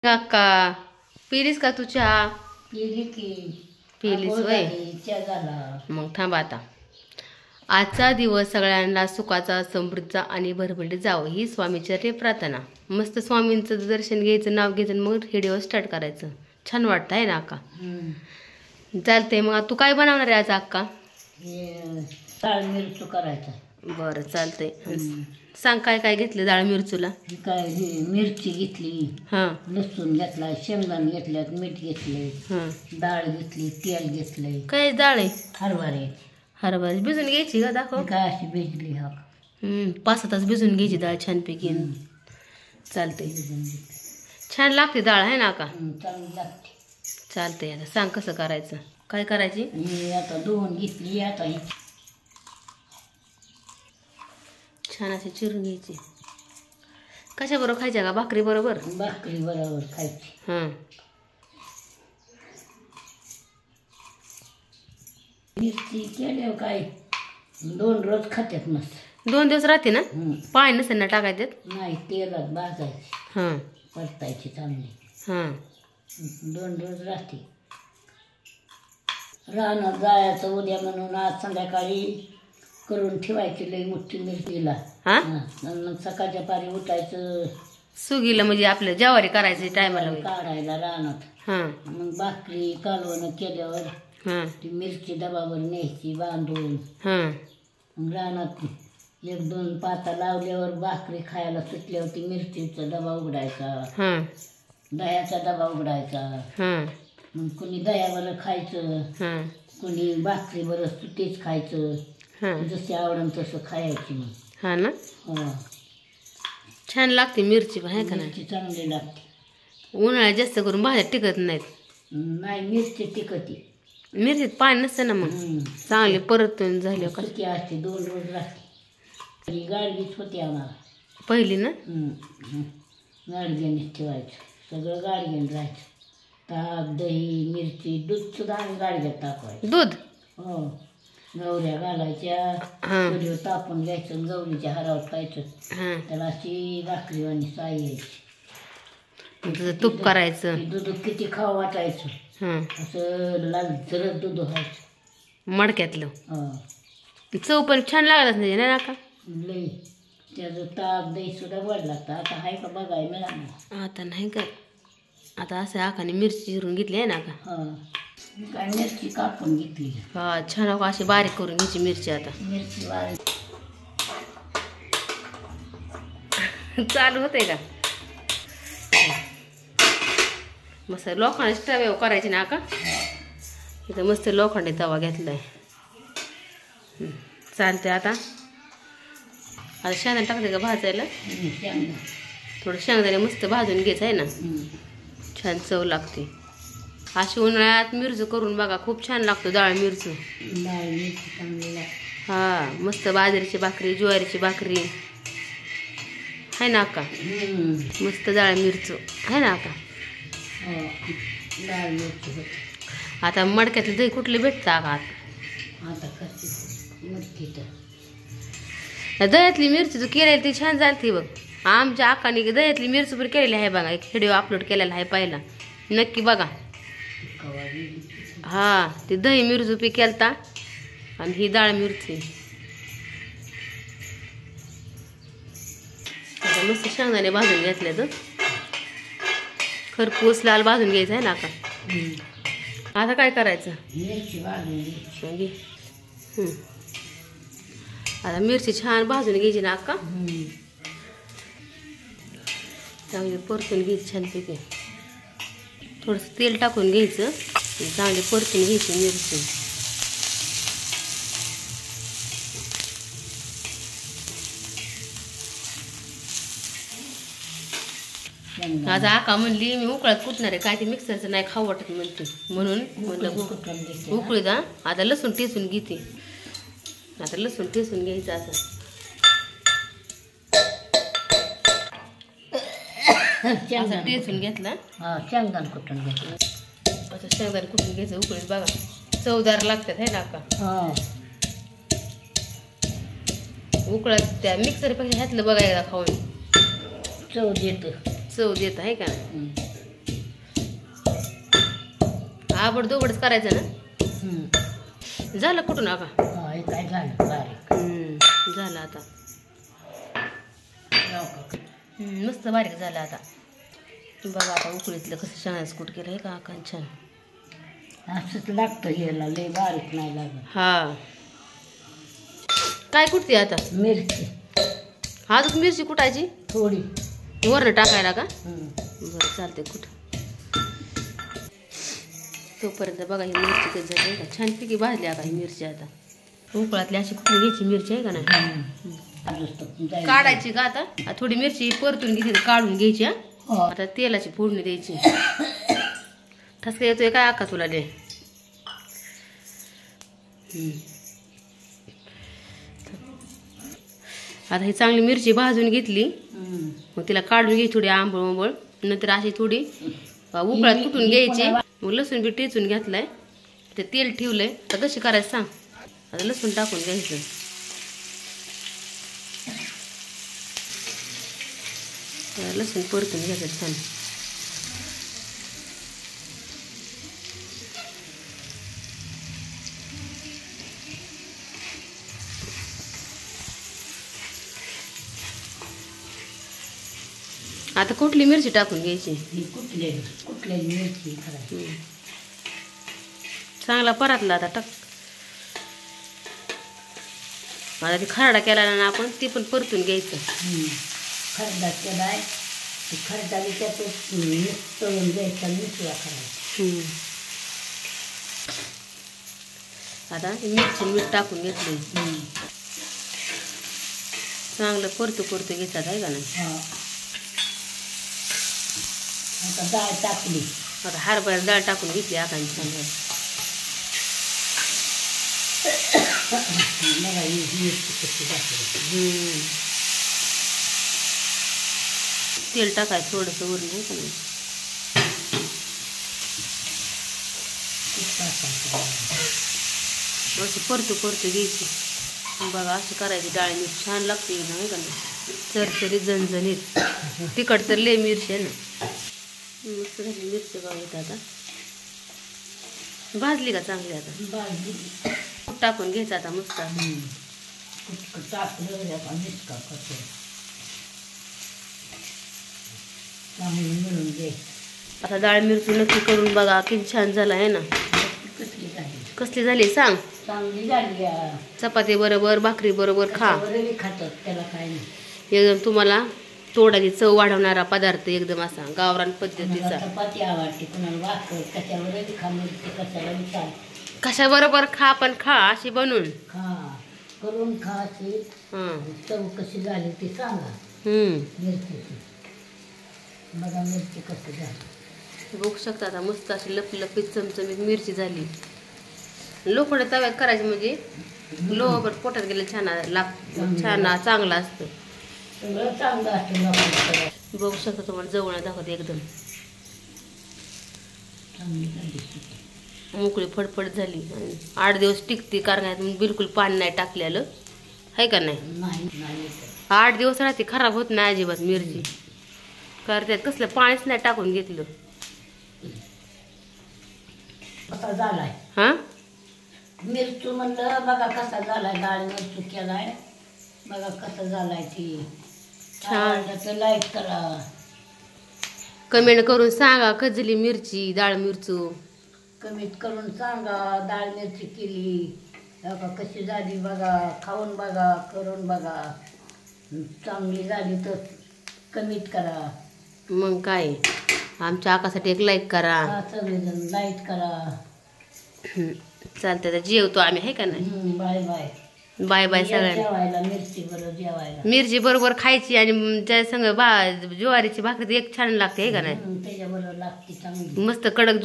काका पिलीस का तू चहा? पिली की पिलीस वय? चहा झाला. मग थांब आता. आजचा दिवस सगळ्यांना सुखाचा, समृद्धीचा आणि भरभरीत जावं ही स्वामीचरणी प्रार्थना. मस्त स्वामींचं दर्शन घ्यायचं, नाव घ्यायचं, मग व्हिडिओ स्टार्ट करायचं. छान वाटतं आहे ना अक्का? चालतंय. मग तू काय बनवणार आहे आज अक्का? डाळ मिरचू करायचा. बरं चालतंय. सांग काय काय घेतलं डाळ मिरचूला? काय मिरची घेतली, हां लसूण घेतला, शेंगदाणे घेतल्यात, मीठ घेतले, हां. डाळ घेतली, तेल घेतलंय. काय डाळ आहे? हरभरे. हरभरा भिजून घ्यायची का? दाखव. काय अशी भिजली हा. 5-6 तास भिजून घ्यायची डाळ छानपैकी. चालते. छान लागते डाळ आहे ना का? चांगली लागते. चालतंय. आता सांग कसं करायचं, काय करायची? आता धुवून घेतली. आता ही छान असे चिरून घ्यायची. कशा बरोबर खायच्या का? भाकरी बरोबर? भाकरी बरोबर खायची. हां. मिरची केल्यावर काय 2 रोज खात्यात मस्त. 2 दिवस राहते ना? पाणी नसेल ना टाकायचे? नाही, तेलात भाजायची, हां परतायची चांगली. हां. 2 रोज राहते. रानात जायचं उद्या म्हणून आज संध्याकाळी करून ठेवायची लई मोठी मिरचीला. हां. मग सकाळच्या पारी उठायचं, सुगीला म्हणजे आपल्या ज्वारी करायची टायमाला. काढायला रानात. हां मग भाकरी कालवण केल्यावर हां ती मिरची डबावर न्यायची बांधून. हां. मग रानात 1-2 पाता लावल्यावर भाकरी खायला सुटल्यावर ती मिरचीचा डबा उघडायचा, हां दह्याचा डबा उघडायचा. हां मग कुणी दह्यावर खायचं, हां कुणी भाकरी बरं सुटीच खायचं. हां. जसे आवडन तसं खायची. मग हां ना? हो, छान लागते मिरची पण आहे का नाही? मिरची चांगली लागते. उन्हाळ्यात जास्त करून भाज्या टिकत नाहीत. नाही, मिरची तिखटी. मिरचीत पाणी नसतं ना, मग चांगली परतून झाली का? सुकी असते, 2 रोज राहते. गाडगीच होती आम्हाला पहिली ना? गाडग्यानेच ठेवायचं, सगळं गाडग्याने राहायचं. ताक, दही, मिरची, दूध सुद्धा आम्ही गाडग्यात टाकवायचं. दूध? हो, गवऱ्या घालायच्या, हां चुलीवर तापून घ्यायचं, गवरीच्या हारावर खायचं. हां. त्याला अशी भाकरी आणि साई यायची. तुझं तूप करायचं. ते दूध किती खावं वाटायचं. हां. असं लाल जरद दूध व्हायचं मडक्यातलं. हो, चव पण छान लागत नाही ना का? लई. त्याचं ताक दही सुद्धा वाढ लागतं. आता आहे का बघाय मिळालं? आता नाही का? आता असं आखाने मिरची चिरून घेतली आहे ना का? हा, काय मिरची कापून घेतली. हा छान. अशी बारीक करून घ्यायची मिरची. आता मिरची वाढ चालू होते का? मस्त लोखंडाची तव्यावर करायची ना का? इथं मस्त लोखंडी तवा घेतलाय. चालते. आता शेंगदाणे टाकते का भाजायला? थोडं शेंगदाणे मस्त भाजून घ्यायचं आहे ना, छान चव लागते. अशी उन्हाळ्यात मिरचू करून बघा, खूप छान लागतो डाळ मिरचू. डाळ मिरची चांगली लागते. हा, मस्त बाजरीची भाकरी, ज्वारीची भाकरी आहे ना का? मस्त डाळ मिरचू आहे ना का? हो, डाळ मिरची होती. आता मडक्यातलं दही कुठले भेटतं का? आता कशी मिरची तर दह्यातली मिरची तू केलेली ती छान झाली बघ. आमच्या आकाने दह्यातली मिरची पण केलेली आहे बघा. एक व्हिडिओ अपलोड केलेला आहे, पाहिला नक्की बघा. हा, ती दही मिरची पी केलता आणि ही डाळ मिरची. आता मस्त शेंगदाणे भाजून घेतले तर खरपूस लाल भाजून घ्यायचं आहे ना का? आता काय करायचं? मिरची वाढून घ्यायची. आता मिरची छान भाजून घ्यायची ना का? चांगली परतून घ्यायची छानपैकी. थोडंसं तेल टाकून घ्यायचं, चांगली परतून घ्यायची मिरची. आता आका म्हणली मी उकळत कुटणार आहे, काय ते मिक्सरचं नाही खाऊ वाटत म्हणते, म्हणून म्हणलं उकळी दा. आता लसूण टेचून घेते. आता लसूण टेचून घ्यायचं असं. असं टेचून घेतला. हा, शेंगदाणे कुटून घेतलं. असं शेंगदाणे कुटून घ्यायचं उकळीत बघा, चवदार लागतात आहे ना का? हा, उकळत त्या मिक्सरपेक्षा ह्यातलं बघा एकदा खाऊन. चव देतं. चव देत आहे का? आबडदोबडच करायचं ना. हम्म. झालं कुठून आका? हे काय झालं बारीक. झालं आता. जाऊ का? मस्त बारीक झालं आता. बघा आता उकळीतलं कसं शेंगदाण्याचं कूट केलं आहे का आका, छान. असंच लागतं ह्याला, लय बारीक नाही लागत. हा काय कुठते आता? मिरची अजून मिरची कुटायची थोडी. वरनं टाकायला का? हम्म. बरं चालते कुठ. तोपर्यंत बघा ही मिरची कधी झाली का छान पिकी भाजली आता ही मिरची. आता उकळातली अशी कुठली घ्यायची मिरची आहे का नाही? काढायची का आता? थोडी मिरची परतून घेतली काढून घ्यायची. आता तेलाची फोडणी द्यायची. ठसका येतोय काय आका तुला दे? आता ही चांगली मिरची भाजून घेतली. मग तिला काढून घ्यायची थोडी आंबळ आंबळ. नंतर अशी थोडी उकळात कुटून घ्यायची. मग लसूण बी टेचून घेतलाय. ते तेल ठेवलंय. तर कशी करायचं सांग? आता लसूण टाकून घ्यायचं. लसूण परतून घ्यायचं छान. आता कुठली मिरची टाकून घ्यायची? कुठल्याही मिरची करायची. चांगला परतला आता टाक. आता ती खरडा केला ना आपण, ती पण परतून घ्यायचं. खरडा केलाय, खरडा त्यातच मिक्स करून घ्यायचा, मिसळा करायचा. आता मिरची मीठ टाकून घेतलं. चांगलं परतू घेतात आहे का नाही? आता डाळ टाकली. आता हरभरा डाळ टाकून घेतली आकांची चांगलं. बघा ही मिरची कशी टाकली. तेल टाकायचं थोडंसं वरून आहे का नाही? असं परतू घ्यायची. बघा असं करायची. डाळ मीठ छान लागते नाही का नाही? चरचरीत झणझणीत. तिखट तर लय मिरची आहे ना. मस्त झाली मिरची बघा. आता भाजली का चांगली? आता भाजली. टाकून घ्यायचं आता मस्त. टाकलं आता मिसका करतो. चांगली मिळून घ्यायचं. आता डाळ मिरची नक्की करून बघा किती छान झाला आहे ना. कसली झाली? कसली झाली सांग? चांगली झाली. चपाती बरोबर भाकरी बरोबर खा. खातात त्याला काय नाही. एकदम तुम्हाला तोडाची चव वाढवणारा पदार्थ एकदम असा गावरान पद्धतीचा. चपाती आवडते, कुणाला भाकर, कशावरही खा. मिरची कशाला चाल, कशाबरोबर खा पण खा अशी बनवून खा, करून खा. अशी चव कशी झाली ती सांगा. मिरचीची बघा मिरची कशी झाली. बघू शकता. आता मस्त अशी लपलपीत चमचमीत मिरची झाली. लोखंड तव्यात करायची म्हणजे लोहभर पोटात गेलं छान छान चांगलं असतं. सगळं चांगलं असतं. बघू शकता तुम्हाला जवळ दाखवते. एकदम चांगली झाली. मोकळी फडफड झाली. 8 दिवस टिकते कारण बिलकुल पाणी नाही टाकलेलं आहे का नाही? 8 दिवस राहते, खराब होत नाही अजिबात मिरची. कारण त्यात कसलं पाणीच नाही टाकून घेतलं. कसा झालाय हा मिरचू म्हणलं बघा कसा झालाय. डाळ मिरचू केलाय बघा कसा झालाय. ती छान. लाईक करा, कमेंट करून सांगा कजली मिरची डाळ मिरचू. कमीत करून सांगा. डाळ मिरची केली बघा कशी झाली. बघा खाऊन बघा, करून बघा. चांगली झाली तर कमीत करा. मग काय आमच्या आकासाठी एक लाईक करा. सगळेजण लाईक करा. चालतं. तर जेवतो आम्ही आहे का नाही? Bye bye. बाय बाय सगळ्यांना. जेवायला मिरची बरोबर जेवायला. मिरची बरोबर खायची आणि त्या संग ज्वारीची भाकरी एक छान लागते आहे का नाही? त्याच्याबरोबर लागते चांगली. मस्त कडक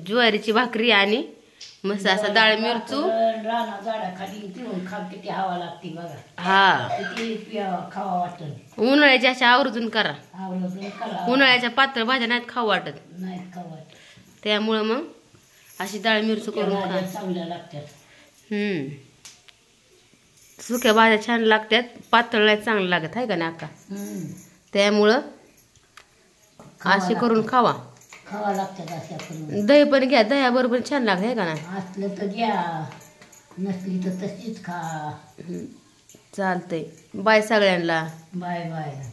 ज्वारीची भाकरी आणि मस्त असा डाळ मिरचू. राणा झाडाखाली पिऊन खा. किती हवा लागते बघा. हा किती खावा वाटत. उन्हाळ्याच्या अशा आवर्जून करा. आवडून करा. उन्हाळ्याच्या पातळ भाज्या नाहीत खाऊ वाटत. नाही खावा वाटत. त्यामुळं मग अशी डाळ मिरचू करून खा. चांगल्या लागतात. सुक्या भाज्या छान लागतात. पातळ नाही चांगलं लागत आहे का नाही अक्का? त्यामुळं अशी करून खावा. खावा लागतात अशा करून. दही पण घ्या, दह्याबरोबर छान लागते आहे का ना. असलं तर घ्या, नसली तर तशीच खा. चालतंय. बाय सगळ्यांना. Bye bye.